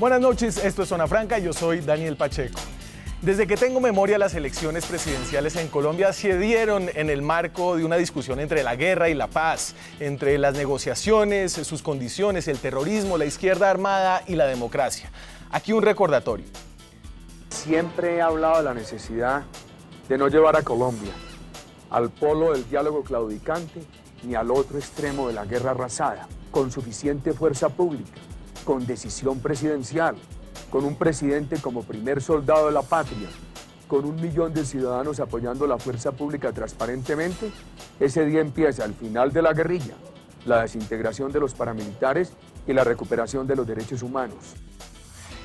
Buenas noches, esto es Zona Franca, yo soy Daniel Pacheco. Desde que tengo memoria, las elecciones presidenciales en Colombia se dieron en el marco de una discusión entre la guerra y la paz, entre las negociaciones, sus condiciones, el terrorismo, la izquierda armada y la democracia. Aquí un recordatorio. Siempre he hablado de la necesidad de no llevar a Colombia al polo del diálogo claudicante ni al otro extremo de la guerra arrasada, con suficiente fuerza pública, con decisión presidencial, con un presidente como primer soldado de la patria, con 1 millón de ciudadanos apoyando la fuerza pública transparentemente. Ese día empieza el final de la guerrilla, la desintegración de los paramilitares y la recuperación de los derechos humanos.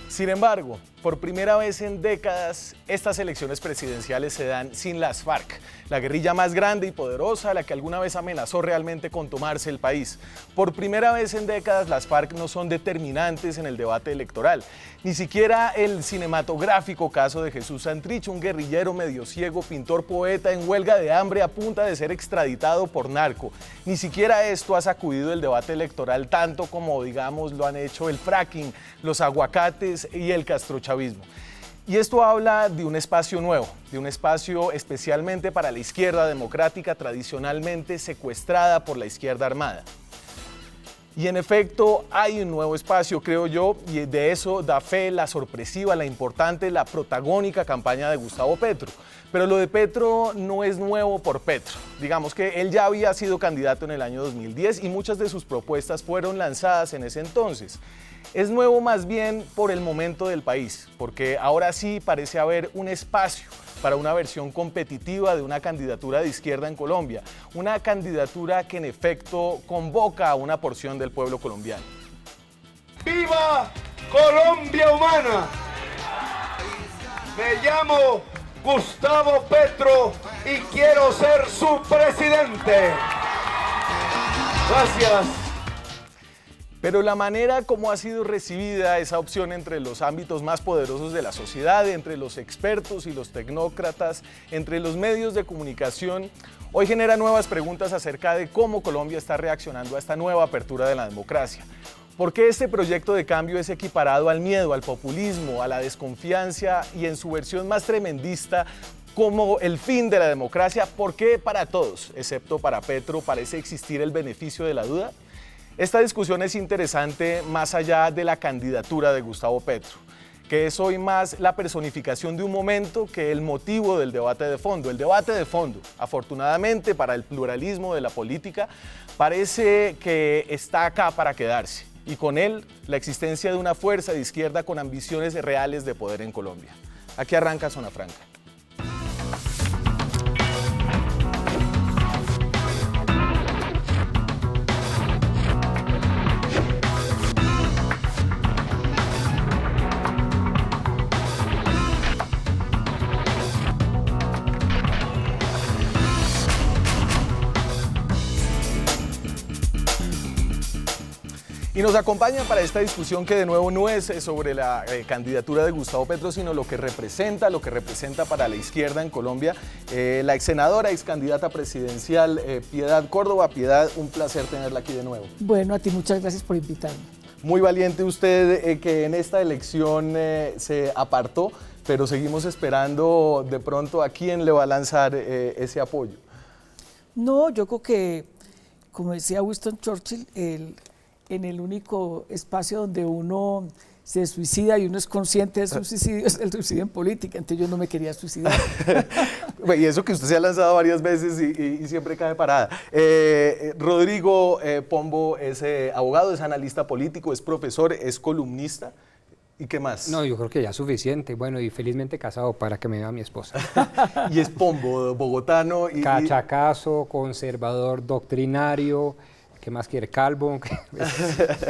Sin embargo, por primera vez en décadas, estas elecciones presidenciales se dan sin las FARC, la guerrilla más grande y poderosa, la que alguna vez amenazó realmente con tomarse el país. Por primera vez en décadas, las FARC no son determinantes en el debate electoral. Ni siquiera el cinematográfico caso de Jesús Santrich, un guerrillero medio ciego, pintor, poeta en huelga de hambre a punta de ser extraditado por narco. Ni siquiera esto ha sacudido el debate electoral tanto como, digamos, lo han hecho el fracking, los aguacates y el castrochavismo. Y esto habla de un espacio nuevo, de un espacio especialmente para la izquierda democrática tradicionalmente secuestrada por la izquierda armada. Y en efecto hay un nuevo espacio, creo yo, y de eso da fe la sorpresiva, la importante, la protagónica campaña de Gustavo Petro. Pero lo de Petro no es nuevo por Petro. Digamos que él ya había sido candidato en el año 2010 y muchas de sus propuestas fueron lanzadas en ese entonces. Es nuevo más bien por el momento del país, porque ahora sí parece haber un espacio para una versión competitiva de una candidatura de izquierda en Colombia, una candidatura que en efecto convoca a una porción del pueblo colombiano. ¡Viva Colombia Humana! Me llamo Gustavo Petro y quiero ser su presidente. Gracias. Pero la manera como ha sido recibida esa opción entre los ámbitos más poderosos de la sociedad, entre los expertos y los tecnócratas, entre los medios de comunicación, hoy genera nuevas preguntas acerca de cómo Colombia está reaccionando a esta nueva apertura de la democracia. ¿Por qué este proyecto de cambio es equiparado al miedo, al populismo, a la desconfianza y en su versión más tremendista como el fin de la democracia? ¿Por qué para todos, excepto para Petro, parece existir el beneficio de la duda? Esta discusión es interesante más allá de la candidatura de Gustavo Petro, que es hoy más la personificación de un momento que el motivo del debate de fondo. El debate de fondo, afortunadamente para el pluralismo de la política, parece que está acá para quedarse, y con él la existencia de una fuerza de izquierda con ambiciones reales de poder en Colombia. Aquí arranca Zona Franca. Y nos acompañan para esta discusión que de nuevo no es sobre la candidatura de Gustavo Petro, sino lo que representa para la izquierda en Colombia, la ex senadora, ex candidata presidencial Piedad Córdoba. Piedad, un placer tenerla aquí de nuevo. Bueno, a ti muchas gracias por invitarme. Muy valiente usted que en esta elección se apartó, pero seguimos esperando de pronto a quién le va a lanzar ese apoyo. No, yo creo que, como decía Winston Churchill, en el único espacio donde uno se suicida y uno es consciente de su suicidio es el suicidio en política, entonces yo no me quería suicidar. Y eso que usted se ha lanzado varias veces y siempre cae parada. Rodrigo Pombo es abogado, es analista político, es profesor, es columnista. ¿Y qué más? No, yo creo que ya es suficiente. Bueno, y felizmente casado para que me vea mi esposa. Y es Pombo, bogotano. Cachacazo, conservador, doctrinario. ¿Qué más quiere? Calvo,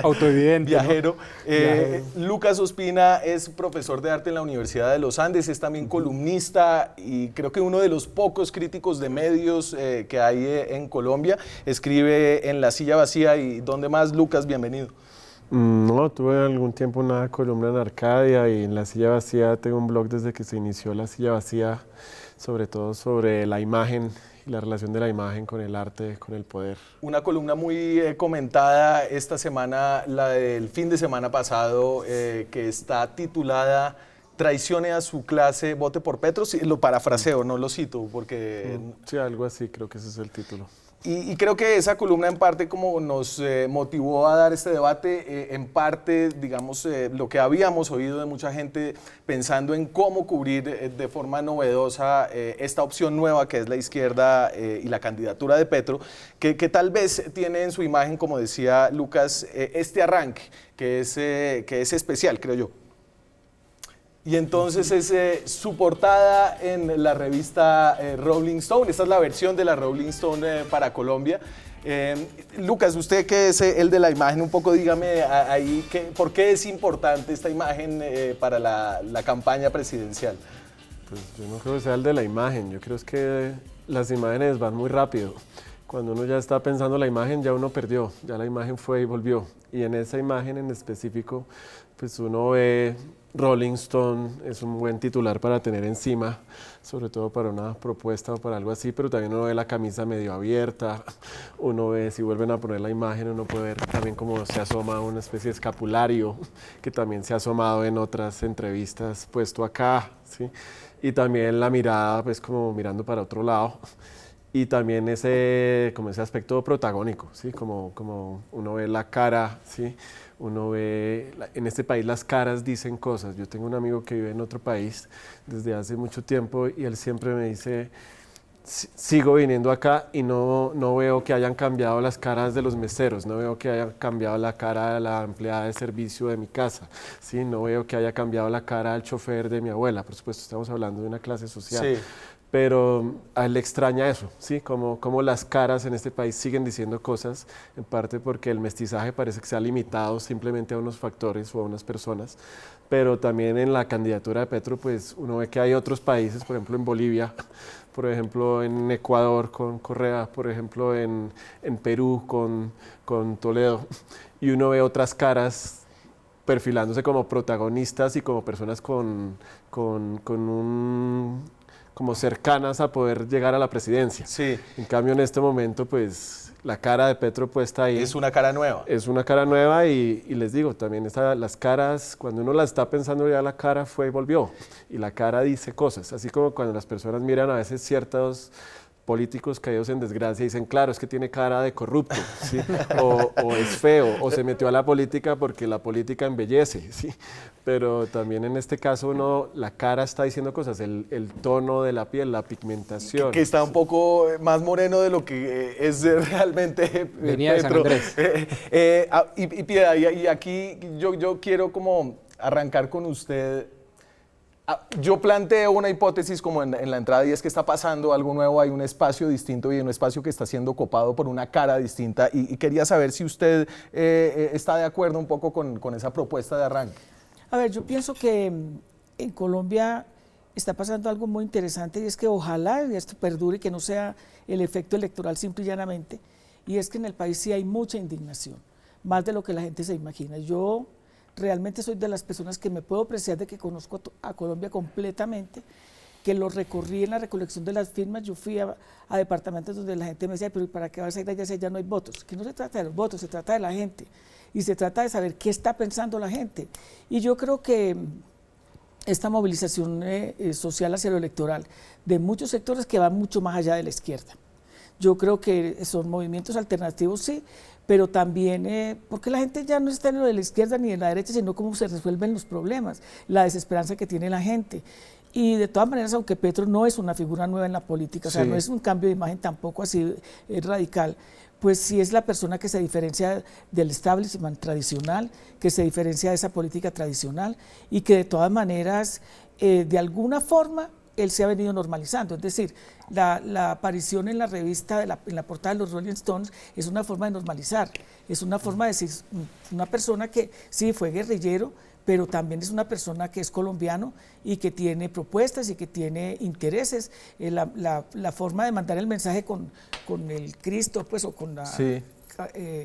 autoevidente. Viajero. ¿No? Viajero. Lucas Ospina es profesor de arte en la Universidad de los Andes, es también columnista y creo que uno de los pocos críticos de medios que hay en Colombia. Escribe en La Silla Vacía y ¿dónde más? Lucas, bienvenido. No, tuve algún tiempo una columna en Arcadia y en La Silla Vacía tengo un blog desde que se inició La Silla Vacía, sobre todo sobre la imagen y la relación de la imagen con el arte, con el poder. Una columna muy comentada esta semana, la del fin de semana pasado, que está titulada "Traicione a su clase, vote por Petro". Sí, lo parafraseo, no lo cito, porque... Sí, algo así, creo que ese es el título. Y creo que esa columna en parte como nos motivó a dar este debate, en parte, digamos, lo que habíamos oído de mucha gente pensando en cómo cubrir de forma novedosa esta opción nueva que es la izquierda y la candidatura de Petro, que tal vez tiene en su imagen, como decía Lucas, este arranque que es especial, creo yo. Y entonces es su portada en la revista Rolling Stone. Esta es la versión de la Rolling Stone para Colombia. Lucas, usted que es el de la imagen, un poco dígame ahí por qué es importante esta imagen para la campaña presidencial. Pues yo no creo que sea el de la imagen, yo creo es que las imágenes van muy rápido. Cuando uno ya está pensando la imagen, ya uno perdió, ya la imagen fue y volvió. Y en esa imagen en específico, pues uno ve Rolling Stone, es un buen titular para tener encima, sobre todo para una propuesta o para algo así, pero también uno ve la camisa medio abierta, uno ve, si vuelven a poner la imagen, uno puede ver también cómo se asoma una especie de escapulario, que también se ha asomado en otras entrevistas, puesto acá, ¿sí? Y también la mirada, pues como mirando para otro lado. Y también como ese aspecto protagónico, ¿sí? Como uno ve la cara, ¿sí? Uno ve, en este país las caras dicen cosas. Yo tengo un amigo que vive en otro país desde hace mucho tiempo y él siempre me dice, sigo viniendo acá y no veo que hayan cambiado las caras de los meseros, no veo que haya cambiado la cara de la empleada de servicio de mi casa, ¿sí? No veo que haya cambiado la cara del chofer de mi abuela, por supuesto estamos hablando de una clase social. Sí. Pero a él le extraña eso, ¿sí? Como las caras en este país siguen diciendo cosas, en parte porque el mestizaje parece que se ha limitado simplemente a unos factores o a unas personas, pero también en la candidatura de Petro, pues uno ve que hay otros países, por ejemplo en Bolivia, por ejemplo en Ecuador con Correa, por ejemplo en Perú con Toledo, y uno ve otras caras perfilándose como protagonistas y como personas como cercanas a poder llegar a la presidencia. Sí. En cambio, en este momento, pues, la cara de Petro puesta ahí. Es una cara nueva. Es una cara nueva y les digo, también las caras, cuando uno las está pensando ya la cara fue y volvió. Y la cara dice cosas, así como cuando las personas miran a veces ciertos políticos caídos en desgracia y dicen, claro, es que tiene cara de corrupto, ¿sí? o es feo, o se metió a la política porque la política embellece, ¿sí? Pero también en este caso la cara está diciendo cosas, el tono de la piel, la pigmentación. Que está un poco más moreno de lo que es realmente Venía Petro. de San Andrés. Y Piedad, y aquí yo quiero como arrancar con usted. Yo planteo una hipótesis como en la entrada y es que está pasando algo nuevo, hay un espacio distinto y un espacio que está siendo copado por una cara distinta y quería saber si usted está de acuerdo un poco con esa propuesta de arranque. A ver, yo pienso que en Colombia está pasando algo muy interesante y es que ojalá esto perdure y que no sea el efecto electoral simple y llanamente, y es que en el país sí hay mucha indignación, más de lo que la gente se imagina. Yo realmente soy de las personas que me puedo apreciar de que conozco a Colombia completamente, que lo recorrí en la recolección de las firmas. Yo fui a departamentos donde la gente me decía, pero ¿para qué vas a ir allá si allá no hay votos? Que no se trata de los votos, se trata de la gente y se trata de saber qué está pensando la gente. Y yo creo que esta movilización social hacia lo electoral de muchos sectores que van mucho más allá de la izquierda. Yo creo que son movimientos alternativos, sí, pero también porque la gente ya no está en lo de la izquierda ni de la derecha, sino cómo se resuelven los problemas, la desesperanza que tiene la gente. Y de todas maneras, aunque Petro no es una figura nueva en la política, o sea, no es un cambio de imagen tampoco así radical, pues sí es la persona que se diferencia del establishment tradicional, que se diferencia de esa política tradicional y que de todas maneras, de alguna forma, él se ha venido normalizando. Es decir, la aparición en la revista, en la portada de los Rolling Stones, es una forma de normalizar, es una forma de decir, una persona que sí fue guerrillero, pero también es una persona que es colombiano y que tiene propuestas y que tiene intereses. La forma de mandar el mensaje con el Cristo, pues, o con la... Sí.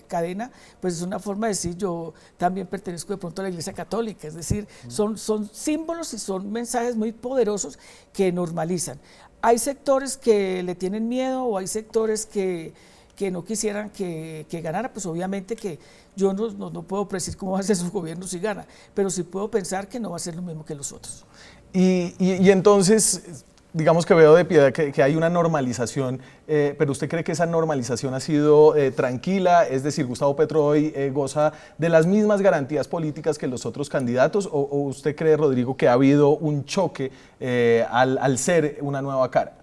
cadena, pues es una forma de decir yo también pertenezco de pronto a la Iglesia Católica, es decir, son símbolos y son mensajes muy poderosos que normalizan. Hay sectores que le tienen miedo o hay sectores que no quisieran que ganara, pues obviamente que yo no puedo predecir cómo va a ser su gobierno si gana, pero sí puedo pensar que no va a ser lo mismo que los otros. Y entonces, digamos que veo de Piedad que hay una normalización, pero ¿usted cree que esa normalización ha sido tranquila? Es decir, Gustavo Petro hoy goza de las mismas garantías políticas que los otros candidatos, o usted cree, Rodrigo, que ha habido un choque al ser una nueva cara?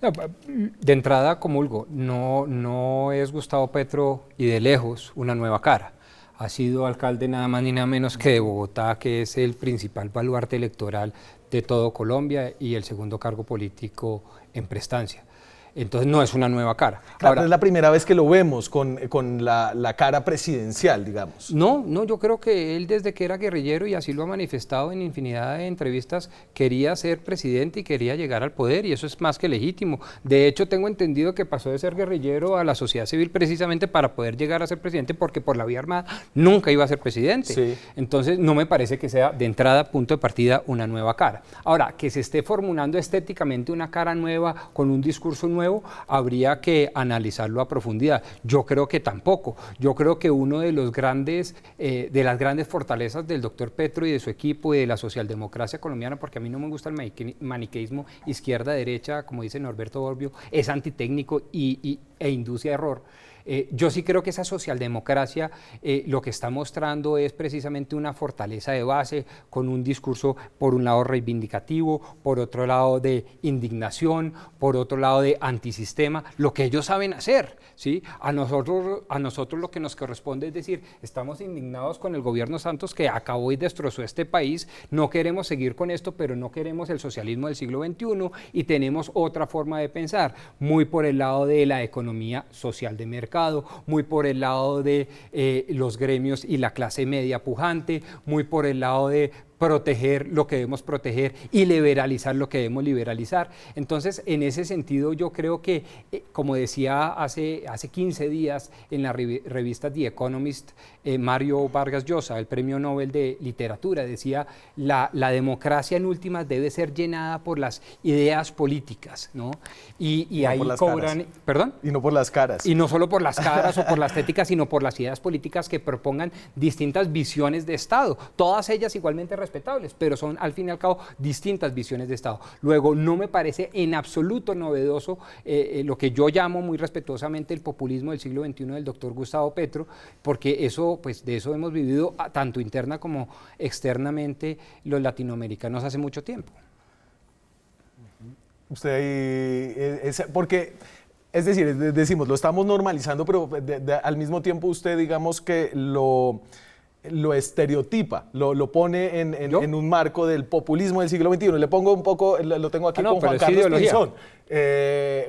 No, de entrada, comulgo, no es Gustavo Petro y de lejos una nueva cara. Ha sido alcalde nada más ni nada menos que de Bogotá, que es el principal baluarte electoral de todo Colombia y el segundo cargo político en prestancia. Entonces no es una nueva cara. Claro, Ahora, es la primera vez que lo vemos con la cara presidencial, digamos. No, yo creo que él desde que era guerrillero, y así lo ha manifestado en infinidad de entrevistas, quería ser presidente y quería llegar al poder, y eso es más que legítimo. De hecho, tengo entendido que pasó de ser guerrillero a la sociedad civil precisamente para poder llegar a ser presidente, porque por la vía armada nunca iba a ser presidente. Sí. Entonces no me parece que sea de entrada, punto de partida, una nueva cara. Ahora, que se esté formulando estéticamente una cara nueva con un discurso nuevo, habría que analizarlo a profundidad. Yo creo que tampoco. Yo creo que uno de las grandes fortalezas del doctor Petro y de su equipo y de la socialdemocracia colombiana, porque a mí no me gusta el maniqueísmo izquierda-derecha, como dice Norberto Bobbio, es antitécnico e induce a error. Yo sí creo que esa socialdemocracia lo que está mostrando es precisamente una fortaleza de base, con un discurso por un lado reivindicativo, por otro lado de indignación, por otro lado de antisistema, lo que ellos saben hacer, ¿sí? A nosotros lo que nos corresponde es decir, estamos indignados con el gobierno Santos que acabó y destrozó este país, no queremos seguir con esto, pero no queremos el socialismo del siglo XXI y tenemos otra forma de pensar, muy por el lado de la economía social de mercado, muy por el lado de los gremios y la clase media pujante, muy por el lado de proteger lo que debemos proteger y liberalizar lo que debemos liberalizar. Entonces, en ese sentido, yo creo que, como decía hace 15 días en la revista The Economist, Mario Vargas Llosa, el premio Nobel de Literatura, decía, la democracia en últimas debe ser llenada por las ideas políticas, ¿no? Y ahí cobran... ¿Perdón? Y no por las caras. Y no solo por las caras o por la estética, sino por las ideas políticas que propongan distintas visiones de Estado, todas ellas igualmente respetables, pero son al fin y al cabo distintas visiones de Estado. Luego, no me parece en absoluto novedoso lo que yo llamo muy respetuosamente el populismo del siglo XXI del doctor Gustavo Petro, porque eso, pues de eso hemos vivido tanto interna como externamente los latinoamericanos hace mucho tiempo. Usted ahí, porque... Es decir, decimos, lo estamos normalizando, pero al mismo tiempo usted, digamos que lo estereotipa, lo pone en un marco del populismo del siglo XXI. Le pongo un poco, lo tengo aquí con Juan Carlos Pinzón.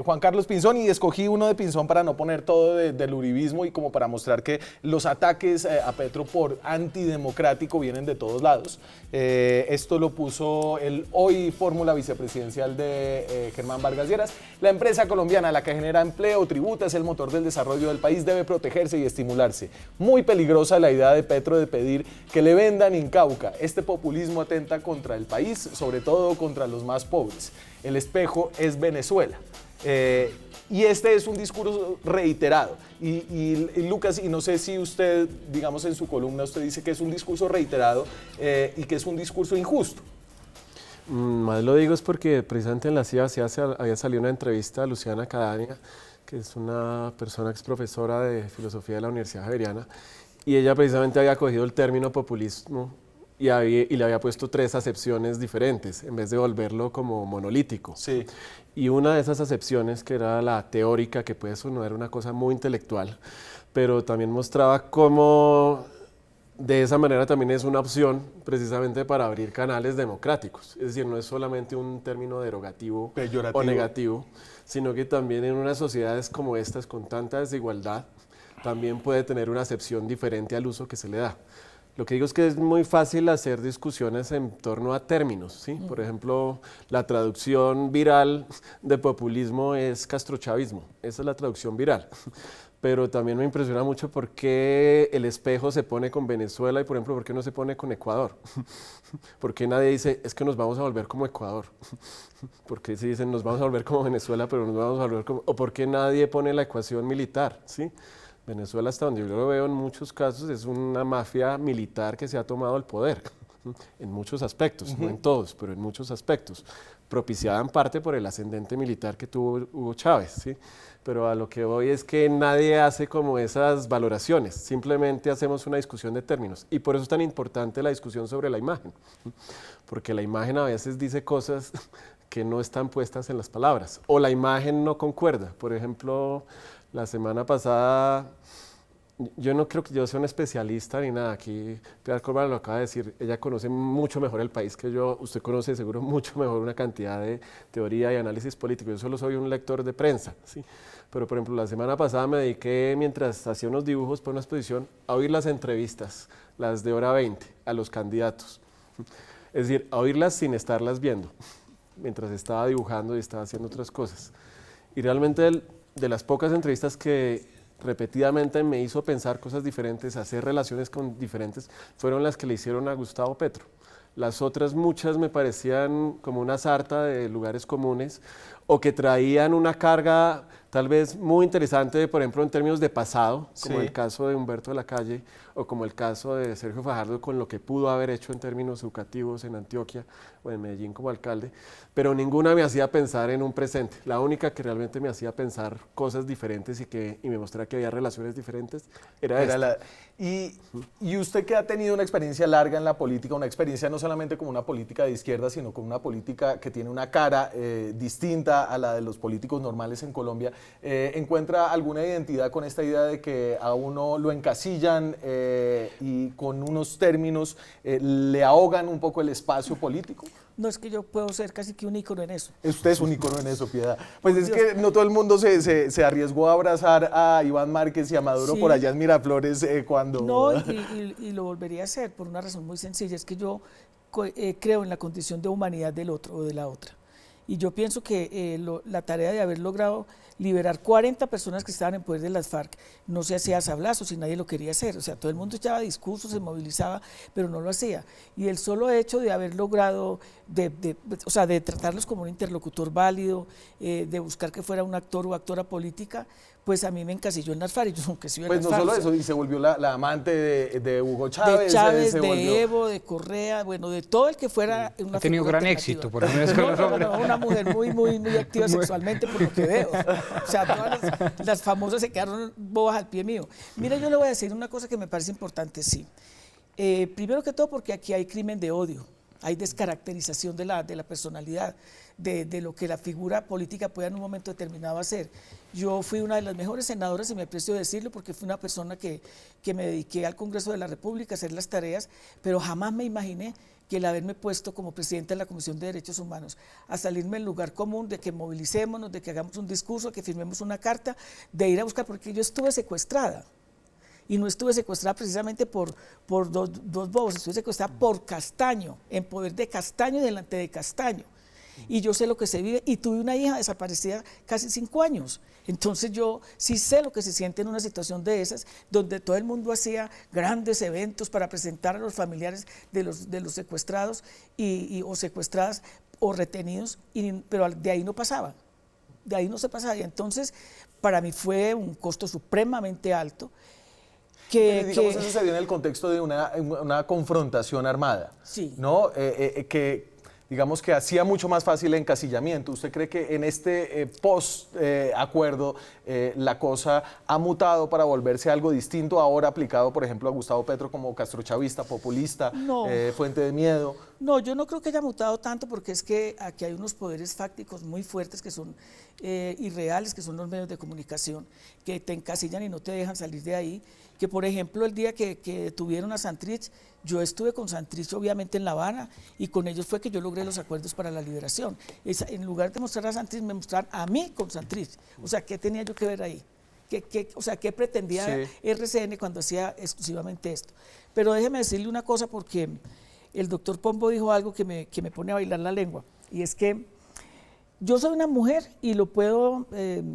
Juan Carlos Pinzón, y escogí uno de Pinzón para no poner todo del uribismo y como para mostrar que los ataques a Petro por antidemocrático vienen de todos lados. Esto lo puso el hoy fórmula vicepresidencial de Germán Vargas Lleras. La empresa colombiana, la que genera empleo, tributa, es el motor del desarrollo del país, debe protegerse y estimularse. Muy peligrosa la idea de Petro de pedir que le vendan en Cauca. Este populismo atenta contra el país, sobre todo contra los más pobres. El espejo es Venezuela. Y este es un discurso reiterado. Y Lucas, y no sé si usted, digamos en su columna, usted dice que es un discurso reiterado y que es un discurso injusto. Más lo digo es porque precisamente en la CIA había salido una entrevista a Luciana Cadaña, que es una persona ex profesora de filosofía de la Universidad Javeriana, y ella precisamente había cogido el término populismo y le había puesto 3 acepciones diferentes, en vez de volverlo como monolítico. Sí. Y una de esas acepciones, que era la teórica, que puede sonar una cosa muy intelectual, pero también mostraba cómo de esa manera también es una opción precisamente para abrir canales democráticos. Es decir, no es solamente un término derogativo o negativo, sino que también en unas sociedades como estas, con tanta desigualdad, también puede tener una acepción diferente al uso que se le da. Lo que digo es que es muy fácil hacer discusiones en torno a términos, ¿sí? Por ejemplo, la traducción viral de populismo es castrochavismo, esa es la traducción viral. pero también me impresiona mucho por qué el espejo se pone con Venezuela y, por ejemplo, por qué no se pone con Ecuador. ¿Por qué nadie dice, es que nos vamos a volver como Ecuador? ¿Por qué se dicen, nos vamos a volver como Venezuela, pero nos vamos a volver como... O por qué nadie pone la ecuación militar, ¿sí? Venezuela, hasta donde yo lo veo en muchos casos, es una mafia militar que se ha tomado el poder, en muchos aspectos, no en todos, pero en muchos aspectos, propiciada en parte por el ascendente militar que tuvo Hugo Chávez, ¿sí? Pero a lo que voy es que nadie hace como esas valoraciones, simplemente hacemos una discusión de términos, y por eso es tan importante la discusión sobre la imagen, porque la imagen a veces dice cosas que no están puestas en las palabras, o la imagen no concuerda. Por ejemplo, la semana pasada, yo no creo que yo sea un especialista ni nada, aquí Pilar Corval lo acaba de decir, ella conoce mucho mejor el país que yo, usted conoce seguro mucho mejor una cantidad de teoría y análisis político, yo solo soy un lector de prensa, ¿sí? Pero por ejemplo la semana pasada me dediqué, mientras hacía unos dibujos para una exposición, a oír las entrevistas, las de hora 20, a los candidatos, es decir, a oírlas sin estarlas viendo, mientras estaba dibujando y estaba haciendo otras cosas, y realmente de las pocas entrevistas que repetidamente me hizo pensar cosas diferentes, hacer relaciones con diferentes, fueron las que le hicieron a Gustavo Petro. Las otras muchas me parecían como una sarta de lugares comunes o que traían una carga tal vez muy interesante, por ejemplo, en términos de pasado, como el caso de Humberto de la Calle o como el caso de Sergio Fajardo con lo que pudo haber hecho en términos educativos en Antioquia o en Medellín como alcalde, pero ninguna me hacía pensar en un presente. La única que realmente me hacía pensar cosas diferentes y me mostraba que había relaciones diferentes era esta. Y usted que ha tenido una experiencia larga en la política, una experiencia no solamente como una política de izquierda, sino como una política que tiene una cara distinta a la de los políticos normales en Colombia, ¿encuentra alguna identidad con esta idea de que a uno lo encasillan y con unos términos le ahogan un poco el espacio político? No, es que yo puedo ser casi que un ícono en eso. Usted es un ícono en eso, Piedad. Pues es que no todo el mundo se arriesgó a abrazar a Iván Márquez y a Maduro por allá en Miraflores cuando... No, y lo volvería a hacer por una razón muy sencilla, es que yo creo en la condición de humanidad del otro o de la otra. Y yo pienso que la tarea de haber logrado liberar 40 personas que estaban en poder de las FARC no se hacía a sablazos y nadie lo quería hacer. O sea, todo el mundo echaba discursos, se movilizaba, pero no lo hacía. Y el solo hecho de haber logrado, o sea, de tratarlos como un interlocutor válido, de buscar que fuera un actor o actora política, pues a mí me encasilló en las FARC. Yo nunca estuve en las FARC. Pues no solo eso, y se volvió la amante de Hugo Chávez. De Chávez, de Evo, de Correa, bueno, de todo el que fuera una ha tenido gran éxito, por lo menos con los hombres. Una mujer muy activa sexualmente, por lo que veo. O sea, todas las famosas se quedaron bobas al pie mío. Mira, yo le voy a decir una cosa que me parece importante, sí. Primero que todo porque aquí hay crimen de odio, hay descaracterización de la personalidad, de lo que la figura política pueda en un momento determinado hacer. Yo fui una de las mejores senadoras, y me aprecio decirlo, porque fui una persona que me dediqué al Congreso de la República a hacer las tareas, pero jamás me imaginé que el haberme puesto como presidente de la Comisión de Derechos Humanos, a salirme del lugar común, de que movilicémonos, de que hagamos un discurso, que firmemos una carta, de ir a buscar, porque yo estuve secuestrada. Y no estuve secuestrada precisamente por dos bobos, estuve secuestrada por Castaño, en poder de Castaño y delante de Castaño. Y yo sé lo que se vive, y tuve una hija desaparecida casi 5 años. Entonces yo sí sé lo que se siente en una situación de esas, donde todo el mundo hacía grandes eventos para presentar a los familiares de los secuestrados o secuestradas o retenidos, pero de ahí no pasaba, de ahí no se pasaba. Y entonces para mí fue un costo supremamente alto. Digamos, eso se dio en el contexto de una confrontación armada, sí. ¿no? Digamos que hacía mucho más fácil el encasillamiento. ¿Usted cree que en este post-acuerdo la cosa ha mutado para volverse algo distinto ahora aplicado, por ejemplo, a Gustavo Petro como castrochavista, populista, fuente de miedo? No, yo no creo que haya mutado tanto, porque es que aquí hay unos poderes fácticos muy fuertes que son irreales, que son los medios de comunicación, que te encasillan y no te dejan salir de ahí. Que por ejemplo el día que detuvieron a Santrich, yo estuve con Santrich obviamente en La Habana, y con ellos fue que yo logré los acuerdos para la liberación. En lugar de mostrar a Santrich, me mostraron a mí con Santrich. O sea, ¿qué tenía yo que ver ahí? ¿Qué pretendía RCN cuando hacía exclusivamente esto? Pero déjeme decirle una cosa, porque el doctor Pombo dijo algo que me pone a bailar la lengua, y es que Yo soy una mujer y lo puedo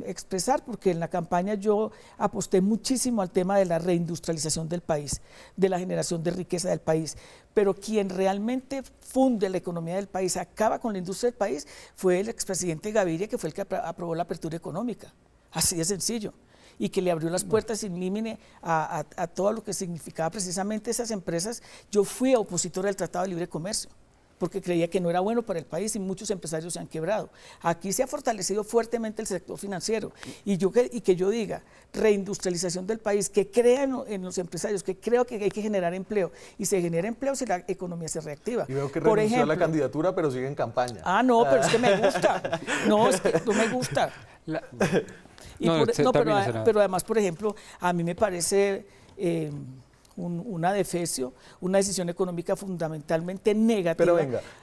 expresar porque en la campaña yo aposté muchísimo al tema de la reindustrialización del país, de la generación de riqueza del país, pero quien realmente funde la economía del país, acaba con la industria del país, fue el expresidente Gaviria, que fue el que aprobó la apertura económica, así de sencillo, y que le abrió las puertas sin límite a todo lo que significaba precisamente esas empresas. Yo fui opositora del Tratado de Libre Comercio, porque creía que no era bueno para el país y muchos empresarios se han quebrado. Aquí se ha fortalecido fuertemente el sector financiero y que yo diga reindustrialización del país, que crea en los empresarios, que creo que hay que generar empleo y se genera empleo si la economía se reactiva. Y veo que renunció a la candidatura, pero sigue en campaña. Ah, no, pero es que me gusta. No, es que no me gusta. Pero además, por ejemplo, a mí me parece una defecio, una decisión económica fundamentalmente negativa,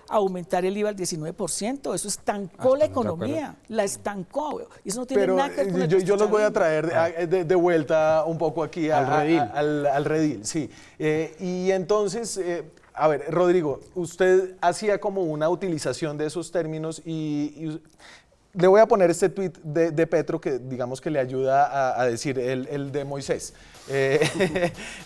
aumentar el IVA al 19%, eso estancó la economía, la estancó, y eso no tiene nada que ver con yo los voy a traer de vuelta un poco aquí al redil, sí. Y entonces, a ver, Rodrigo, usted hacía como una utilización de esos términos y le voy a poner este tuit de Petro que digamos que le ayuda a decir el de Moisés.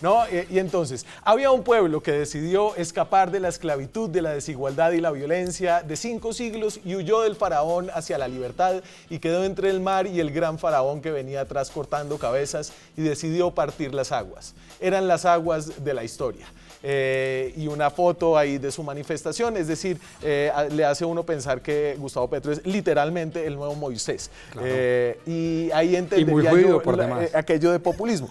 ¿No? Y entonces, había un pueblo que decidió escapar de la esclavitud, de la desigualdad y la violencia de 5 siglos y huyó del faraón hacia la libertad y quedó entre el mar y el gran faraón que venía atrás cortando cabezas y decidió partir las aguas. Eran las aguas de la historia. Y una foto ahí de su manifestación, es decir, le hace uno pensar que Gustavo Petro es literalmente el nuevo Moisés. Claro. Y ahí entendería yo aquello de populismo.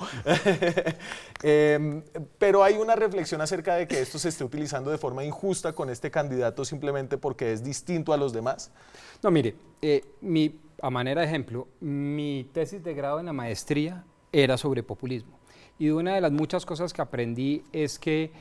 Pero hay una reflexión acerca de que esto se esté utilizando de forma injusta con este candidato simplemente porque es distinto a los demás. No, mire, a manera de ejemplo, mi tesis de grado en la maestría era sobre populismo. Y una de las muchas cosas que aprendí es que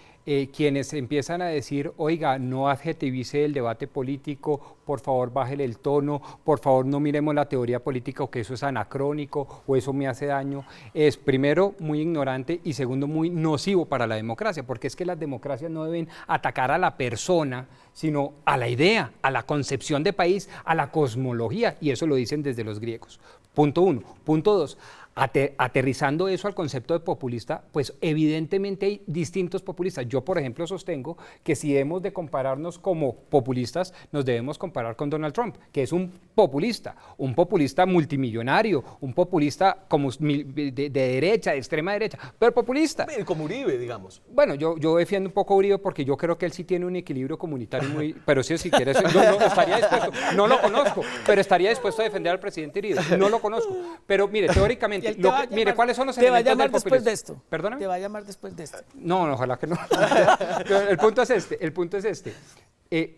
quienes empiezan a decir, oiga, no adjetivice el debate político, por favor bájele el tono, por favor no miremos la teoría política o que eso es anacrónico o eso me hace daño, es primero muy ignorante y segundo muy nocivo para la democracia, porque es que las democracias no deben atacar a la persona, sino a la idea, a la concepción de país, a la cosmología, y eso lo dicen desde los griegos. Punto 1. Punto 2. Aterrizando eso al concepto de populista, pues evidentemente hay distintos populistas. Yo, por ejemplo, sostengo que si hemos de compararnos como populistas, nos debemos comparar con Donald Trump, que es un populista multimillonario, un populista como de derecha, de extrema derecha, pero populista. Como Uribe, digamos. Bueno, yo defiendo un poco a Uribe porque yo creo que él sí tiene un equilibrio comunitario muy... Pero sí, si quieres, yo no estaría dispuesto, no lo conozco, pero estaría dispuesto a defender al presidente Uribe. No lo conozco, pero mire, teóricamente... Mire, ¿cuáles son los elementos del populismo? ¿Te va a llamar después de esto? ¿Perdóname? ¿Te va a llamar después de esto? No, ojalá que no. El punto es este.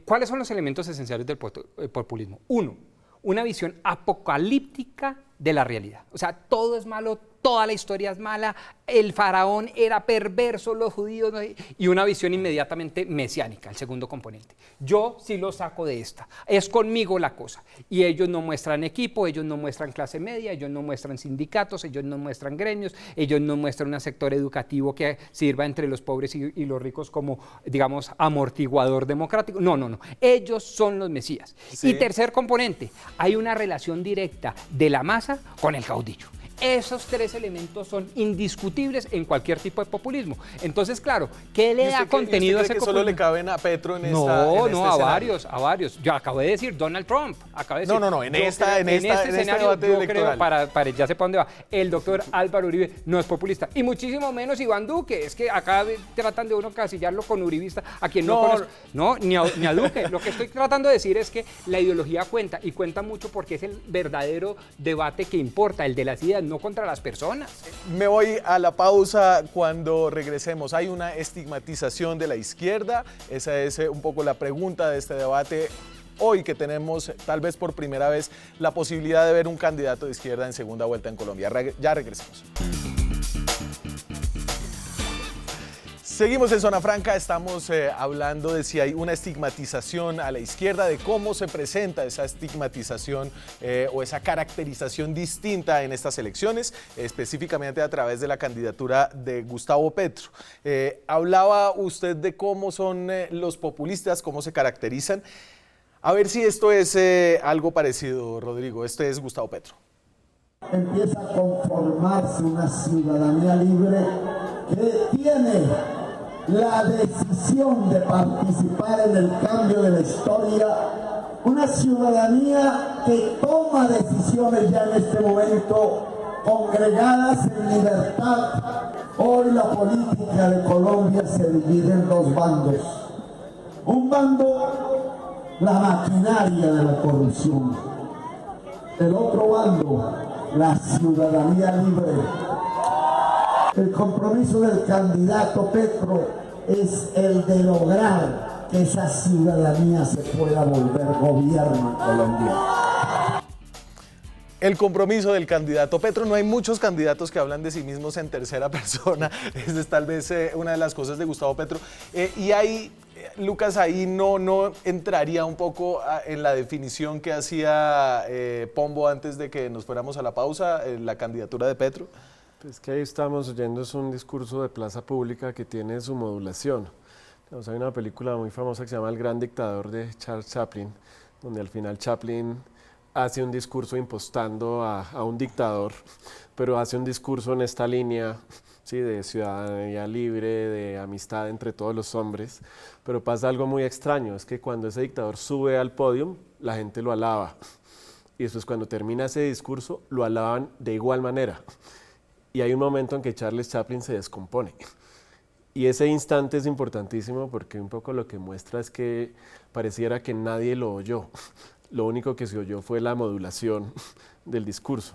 ¿Cuáles son los elementos esenciales del populismo? 1, una visión apocalíptica de la realidad. O sea, todo es malo, toda la historia es mala, el faraón era perverso, los judíos, y una visión inmediatamente mesiánica, el segundo componente. Yo sí lo saco de esta, es conmigo la cosa. Y ellos no muestran equipo, ellos no muestran clase media, ellos no muestran sindicatos, ellos no muestran gremios, ellos no muestran un sector educativo que sirva entre los pobres y los ricos como, digamos, amortiguador democrático. No. Ellos son los mesías. Sí. Y tercer componente, hay una relación directa de la masa con el caudillo. Esos 3 elementos son indiscutibles en cualquier tipo de populismo. Entonces, claro, ¿qué le da contenido a ese populismo? ¿Solo le caben a Petro en este a varios. Yo acabo de decir Donald Trump. En este escenario yo creo, para ya sé para dónde va, el doctor Álvaro Uribe no es populista. Y muchísimo menos Iván Duque. Es que acá tratan de uno casillarlo con uribista, a quien no conoce. No, ni a Duque. Lo que estoy tratando de decir es que la ideología cuenta, y cuenta mucho porque es el verdadero debate que importa, el de las ideas, no contra las personas. Me voy a la pausa. Cuando regresemos, ¿hay una estigmatización de la izquierda? Esa es un poco la pregunta de este debate hoy, que tenemos tal vez por primera vez la posibilidad de ver un candidato de izquierda en segunda vuelta en Colombia. Ya regresamos. Seguimos en Zona Franca, estamos hablando de si hay una estigmatización a la izquierda, de cómo se presenta esa estigmatización o esa caracterización distinta en estas elecciones, específicamente a través de la candidatura de Gustavo Petro. Hablaba usted de cómo son los populistas, cómo se caracterizan. A ver si esto es algo parecido, Rodrigo. Este es Gustavo Petro. Empieza a conformarse una ciudadanía libre que tiene la decisión de participar en el cambio de la historia, una ciudadanía que toma decisiones ya en este momento, congregadas en libertad. Hoy la política de Colombia se divide en dos bandos. Un bando, la maquinaria de la corrupción. El otro bando, la ciudadanía libre. El compromiso del candidato Petro es el de lograr que esa ciudadanía se pueda volver gobierno en Colombia. El compromiso del candidato Petro. No hay muchos candidatos que hablan de sí mismos en tercera persona. Esa es tal vez una de las cosas de Gustavo Petro. Y ahí, Lucas, ahí no entraría un poco en la definición que hacía Pombo antes de que nos fuéramos a la pausa, la candidatura de Petro. Pues que ahí estamos oyendo es un discurso de plaza pública que tiene su modulación. Hay una película muy famosa que se llama El Gran Dictador de Charles Chaplin, donde al final Chaplin hace un discurso impostando a un dictador, pero hace un discurso en esta línea, ¿sí?, de ciudadanía libre, de amistad entre todos los hombres, pero pasa algo muy extraño, es que cuando ese dictador sube al podio, la gente lo alaba, y después cuando termina ese discurso, lo alaban de igual manera. Y hay un momento en que Charles Chaplin se descompone. Y ese instante es importantísimo porque un poco lo que muestra es que pareciera que nadie lo oyó. Lo único que se oyó fue la modulación del discurso.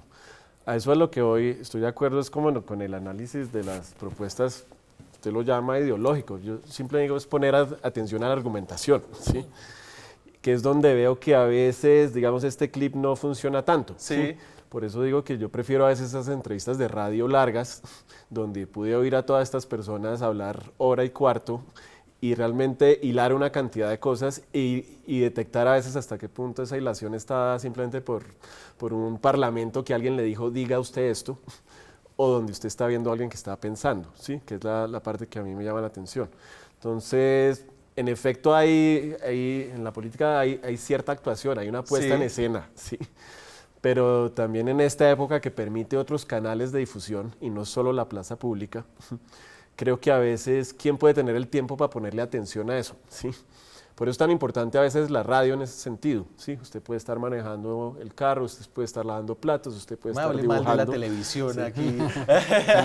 A eso es lo que hoy estoy de acuerdo, es como con el análisis de las propuestas, usted lo llama ideológico. Yo siempre digo es poner atención a la argumentación, ¿sí? Que es donde veo que a veces, digamos, este clip no funciona tanto. Sí. Por eso digo que yo prefiero a veces esas entrevistas de radio largas, donde pude oír a todas estas personas hablar hora y cuarto y realmente hilar una cantidad de cosas y detectar a veces hasta qué punto esa hilación está simplemente por un parlamento que alguien le dijo, diga usted esto, o donde usted está viendo a alguien que está pensando, ¿sí? Que es la parte que a mí me llama la atención. Entonces, en efecto, en la política hay cierta actuación, hay una puesta en escena, ¿sí? Pero también en esta época que permite otros canales de difusión y no solo la plaza pública, creo que a veces, ¿quién puede tener el tiempo para ponerle atención a eso? ¿Sí? Por eso es tan importante a veces la radio en ese sentido, ¿sí? Usted puede estar manejando el carro, usted puede estar lavando platos, usted puede estar dibujando. Mal de la televisión aquí.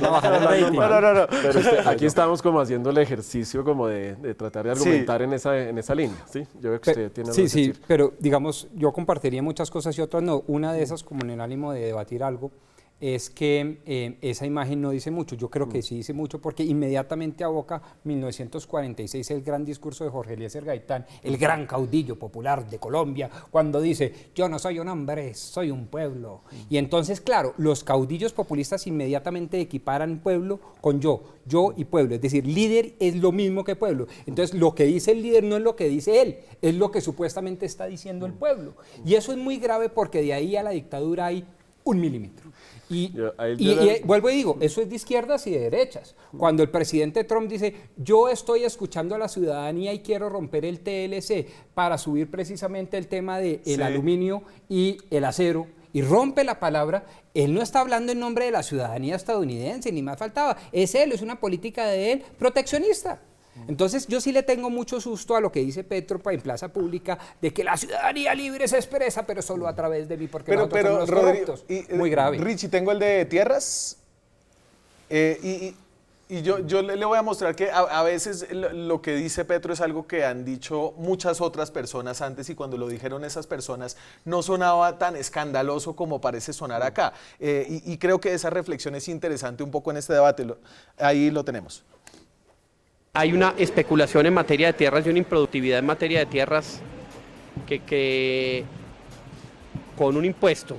No. Pero aquí estamos como haciendo el ejercicio como de tratar de argumentar en esa línea, ¿sí? Yo veo que usted tiene algo que decir. Sí, pero digamos, yo compartiría muchas cosas y otras no. Una de esas, como en el ánimo de debatir algo, es que esa imagen no dice mucho. Yo creo que sí dice mucho porque inmediatamente aboca 1946, el gran discurso de Jorge Eliezer Gaitán, el gran caudillo popular de Colombia, cuando dice, yo no soy un hombre, soy un pueblo. Y entonces, claro, los caudillos populistas inmediatamente equiparan pueblo con yo y pueblo. Es decir, líder es lo mismo que pueblo. Entonces, lo que dice el líder no es lo que dice él, es lo que supuestamente está diciendo el pueblo. Y eso es muy grave porque de ahí a la dictadura hay 1 milímetro. Y vuelvo y digo, eso es de izquierdas y de derechas. Cuando el presidente Trump dice, yo estoy escuchando a la ciudadanía y quiero romper el TLC para subir precisamente el tema del aluminio y el acero, y rompe la palabra, él no está hablando en nombre de la ciudadanía estadounidense, ni más faltaba. Es él, es una política de él proteccionista. Entonces yo sí le tengo mucho susto a lo que dice Petro en plaza pública de que la ciudadanía libre se expresa, pero solo a través de mí, porque nosotros somos los corruptos. Muy grave. Richie, tengo el de tierras y yo le voy a mostrar que a veces lo que dice Petro es algo que han dicho muchas otras personas antes y cuando lo dijeron esas personas no sonaba tan escandaloso como parece sonar acá. Y creo que esa reflexión es interesante un poco en este debate. Ahí lo tenemos. Hay una especulación en materia de tierras y una improductividad en materia de tierras que con un impuesto,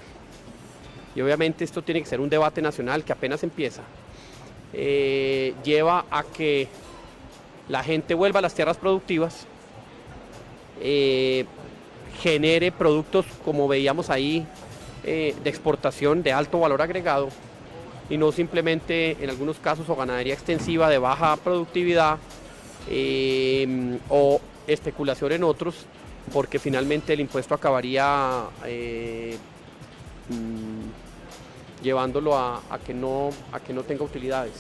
y obviamente esto tiene que ser un debate nacional que apenas empieza, lleva a que la gente vuelva a las tierras productivas, genere productos como veíamos ahí de exportación de alto valor agregado, y no simplemente en algunos casos o ganadería extensiva de baja productividad o especulación en otros porque finalmente el impuesto acabaría llevándolo a que no tenga utilidades.